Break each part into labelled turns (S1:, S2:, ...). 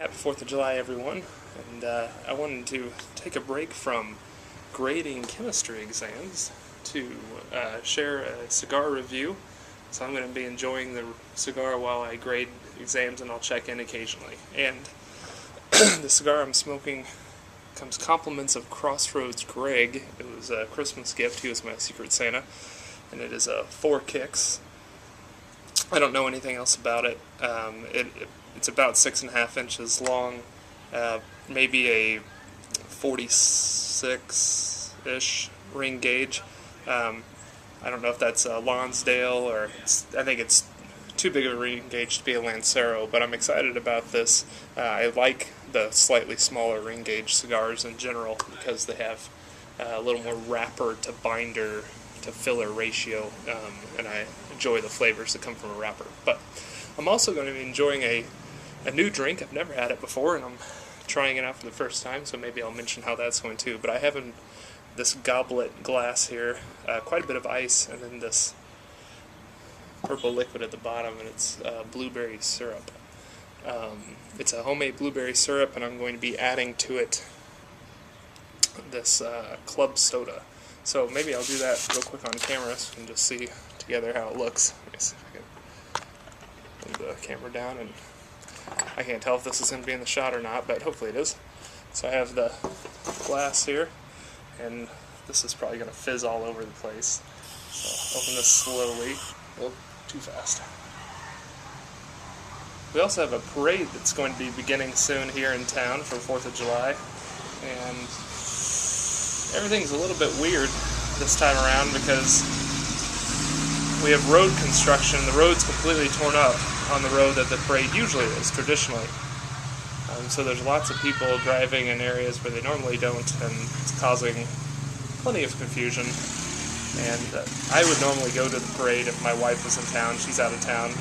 S1: Happy 4th of July, everyone, and I wanted to take a break from grading chemistry exams to share a cigar review. So I'm going to be enjoying the cigar while I grade exams, and I'll check in occasionally. And the cigar I'm smoking comes compliments of Crossroads Greg. It was a Christmas gift. He was my Secret Santa, and it is a 4 Kicks. I don't know anything else about it. It's about 6.5 inches long, maybe a 46-ish ring gauge. I don't know if that's a Lonsdale or I think it's too big of a ring gauge to be a Lancero, but I'm excited about this. I like the slightly smaller ring gauge cigars in general because they have a little more wrapper to binder to filler ratio, and I enjoy the flavors that come from a wrapper. But I'm also going to be enjoying a new drink. I've never had it before, and I'm trying it out for the first time, so maybe I'll mention how that's going too. But I have in this goblet glass here quite a bit of ice, and then this purple liquid at the bottom, and it's blueberry syrup. It's a homemade blueberry syrup, and I'm going to be adding to it this club soda. So maybe I'll do that real quick on camera so we can just see together how it looks. Let me see if I can move the camera down, and I can't tell if this is going to be in the shot or not, but hopefully it is. So I have the glass here, and this is probably going to fizz all over the place. So I'll open this slowly. Oh, too fast. We also have a parade that's going to be beginning soon here in town for 4th of July, and everything's a little bit weird this time around because we have road construction. The road's completely torn up on the road that the parade usually is, traditionally. So there's lots of people driving in areas where they normally don't, and it's causing plenty of confusion. And I would normally go to the parade if my wife was in town. She's out of town.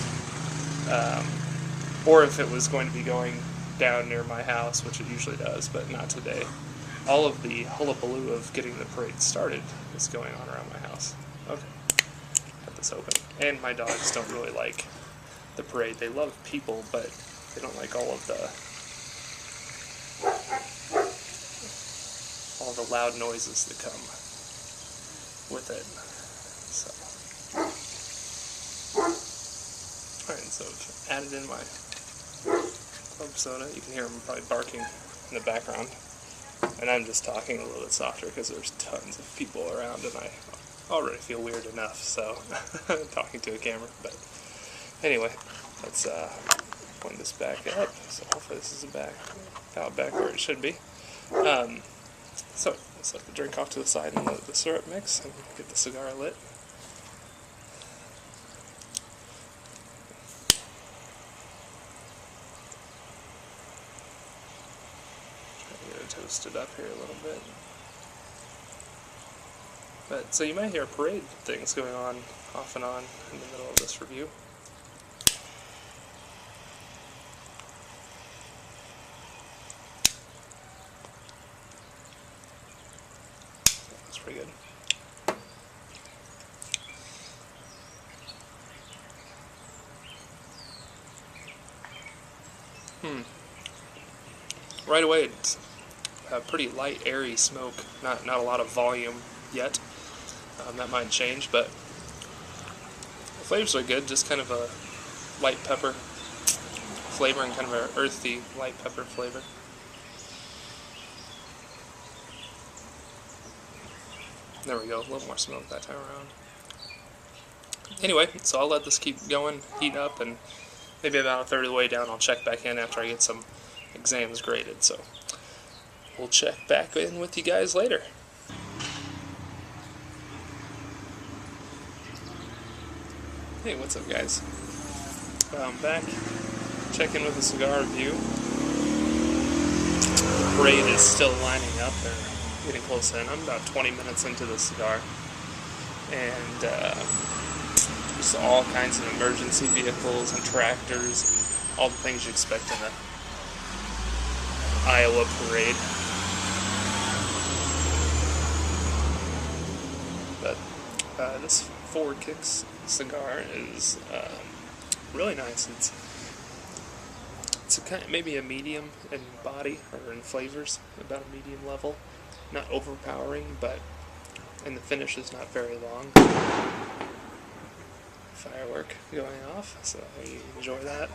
S1: Or if it was going to be going down near my house, which it usually does, but not today. All of the hullabaloo of getting the parade started is going on around my house. Okay, got this open. And my dogs don't really like the parade. They love people, but they don't like all the loud noises that come with it. So, alright, so I've added in my club soda. You can hear them probably barking in the background. And I'm just talking a little bit softer because there's tons of people around, and I already feel weird enough, so talking to a camera. But anyway, let's point this back up. So hopefully this is about back where it should be. So let's let the drink off to the side and let the syrup mix and get the cigar lit. Toasted up here a little bit. But so you might hear parade things going on off and on in the middle of this review. That's pretty good. Right away, it's a pretty light, airy smoke. Not a lot of volume yet. That might change, but the flavors are good. Just kind of a light pepper flavor and kind of an earthy light pepper flavor. There we go. A little more smoke that time around. Anyway, so I'll let this keep going, heat up, and maybe about a third of the way down I'll check back in after I get some exams graded. So we'll check back in with you guys later. Hey, what's up, guys? I'm back, checking with the cigar review. The parade is still lining up. They're getting close in. I'm about 20 minutes into the cigar. And just all kinds of emergency vehicles and tractors, and all the things you expect in the Iowa parade. But this 4 Kicks cigar is really nice. It's it's maybe a medium in body or in flavors, about a medium level. Not overpowering, but and the finish is not very long. Firework going off, so you enjoy that.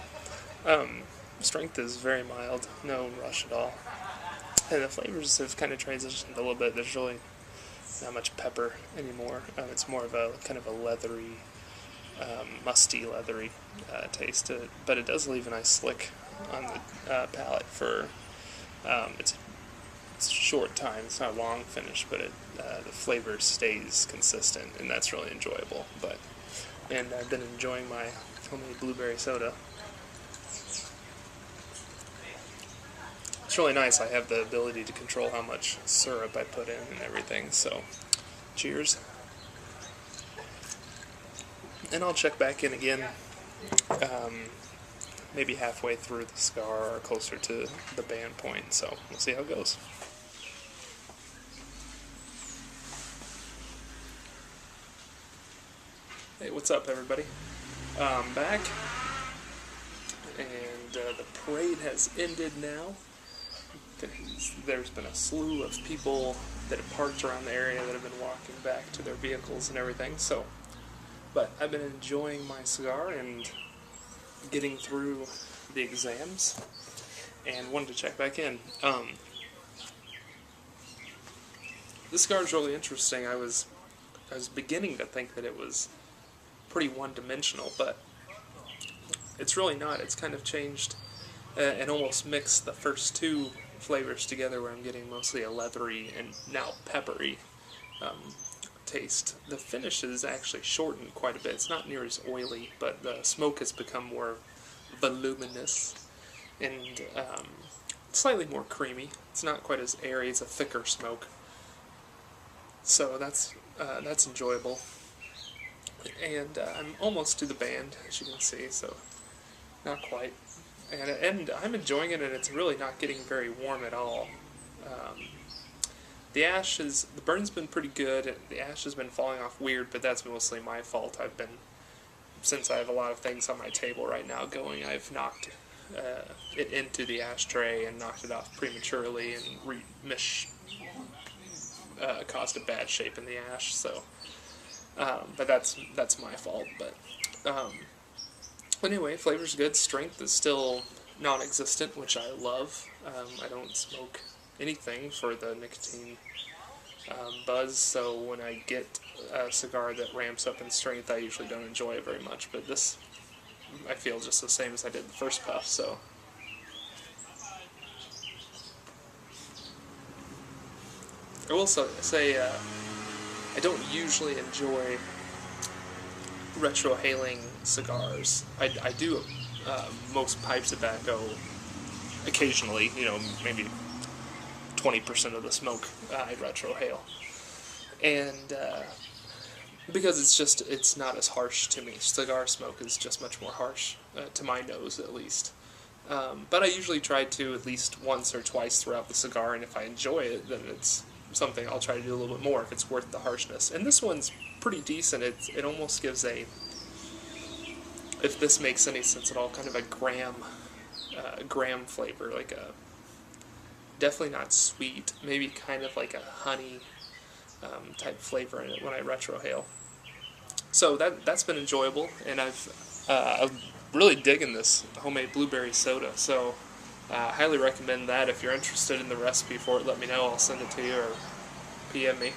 S1: Strength is very mild, no rush at all. And the flavors have kind of transitioned a little bit. There's really not much pepper anymore. It's more of a kind of a leathery, musty, leathery taste to it. But it does leave a nice slick on the palate for it's a short time. It's not a long finish, but the flavor stays consistent, and that's really enjoyable. And I've been enjoying my homemade blueberry soda. It's really nice. I have the ability to control how much syrup I put in and everything, so cheers. And I'll check back in again, maybe halfway through the cigar or closer to the band point, so we'll see how it goes. Hey, what's up, everybody? I'm back, and the parade has ended now. There's been a slew of people that have parked around the area that have been walking back to their vehicles and everything, so, but I've been enjoying my cigar and getting through the exams, and wanted to check back in. This cigar is really interesting. I was beginning to think that it was pretty one-dimensional, but it's really not. It's kind of changed and almost mixed the first two flavors together, where I'm getting mostly a leathery and now peppery taste. The finish is actually shortened quite a bit. It's not near as oily, but the smoke has become more voluminous and slightly more creamy. It's not quite as airy. It's a thicker smoke, so that's enjoyable. And I'm almost to the band, as you can see, so not quite. And I'm enjoying it, and it's really not getting very warm at all. The burn's been pretty good. The ash has been falling off weird, but that's mostly my fault. Since I have a lot of things on my table right now going, I've knocked it into the ashtray and knocked it off prematurely and caused a bad shape in the ash. So, but that's my fault. But anyway, flavor's good. Strength is still non-existent, which I love. I don't smoke anything for the nicotine buzz, so when I get a cigar that ramps up in strength, I usually don't enjoy it very much. But this, I feel just the same as I did the first puff, so. I will say I don't usually enjoy retrohaling cigars. I do most pipe tobacco occasionally, maybe 20% of the smoke I retrohale. And because it's not as harsh to me. Cigar smoke is just much more harsh, to my nose at least. But I usually try to at least once or twice throughout the cigar, and if I enjoy it, then it's something I'll try to do a little bit more if it's worth the harshness. And this one's pretty decent. It almost gives a, if this makes any sense at all, kind of a graham flavor, like a, definitely not sweet, maybe kind of like a honey type flavor in it when I retrohale. So that's been enjoyable, and I'm really digging this homemade blueberry soda. So I highly recommend that. If you're interested in the recipe for it, let me know. I'll send it to you or PM me.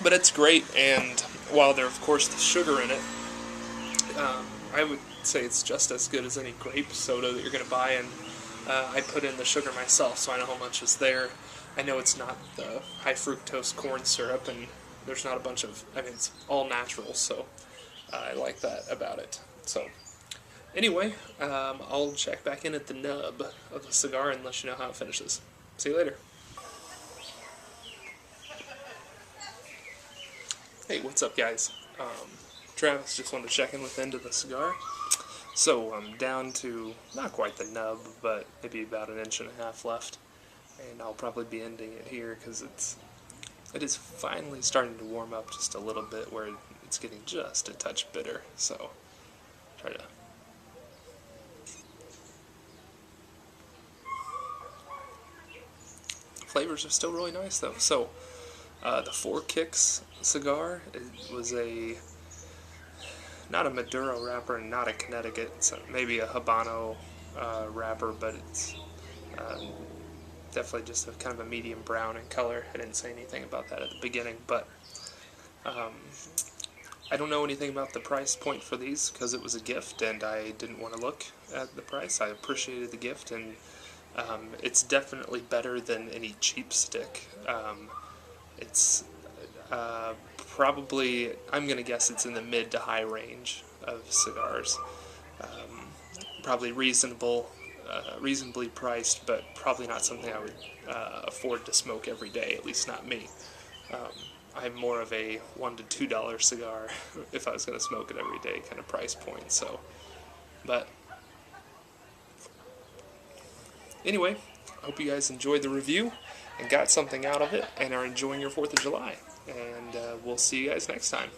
S1: But it's great, and while there's of course the sugar in it, I would say it's just as good as any grape soda that you're going to buy, and I put in the sugar myself, so I know how much is there. I know it's not the high fructose corn syrup, and there's not a bunch of, it's all natural, so I like that about it. So anyway, I'll check back in at the nub of the cigar and let you know how it finishes. See you later. Hey, what's up, guys? Travis just wanted to check in with the end of the cigar. So I'm down to not quite the nub, but maybe about 1.5 inches left, and I'll probably be ending it here because it is finally starting to warm up just a little bit, where it's getting just a touch bitter. So Try to. Flavors are still really nice though. So the Four Kicks cigar, it was not a Maduro wrapper and not a Connecticut. It's maybe a habano wrapper, but it's uh, definitely just a kind of a medium brown in color. I didn't say anything about that at the beginning, but um, I don't know anything about the price point for these because it was a gift and I didn't want to look at the price. I appreciated the gift, and it's definitely better than any cheap stick. It's probably, I'm going to guess it's in the mid to high range of cigars. Um, Probably reasonably priced, but probably not something I would afford to smoke every day, at least not me. Um, I'm more of a $1 to $2 cigar if I was going to smoke it every day kind of price point. So, but anyway, I hope you guys enjoyed the review and got something out of it and are enjoying your 4th of July. And we'll see you guys next time.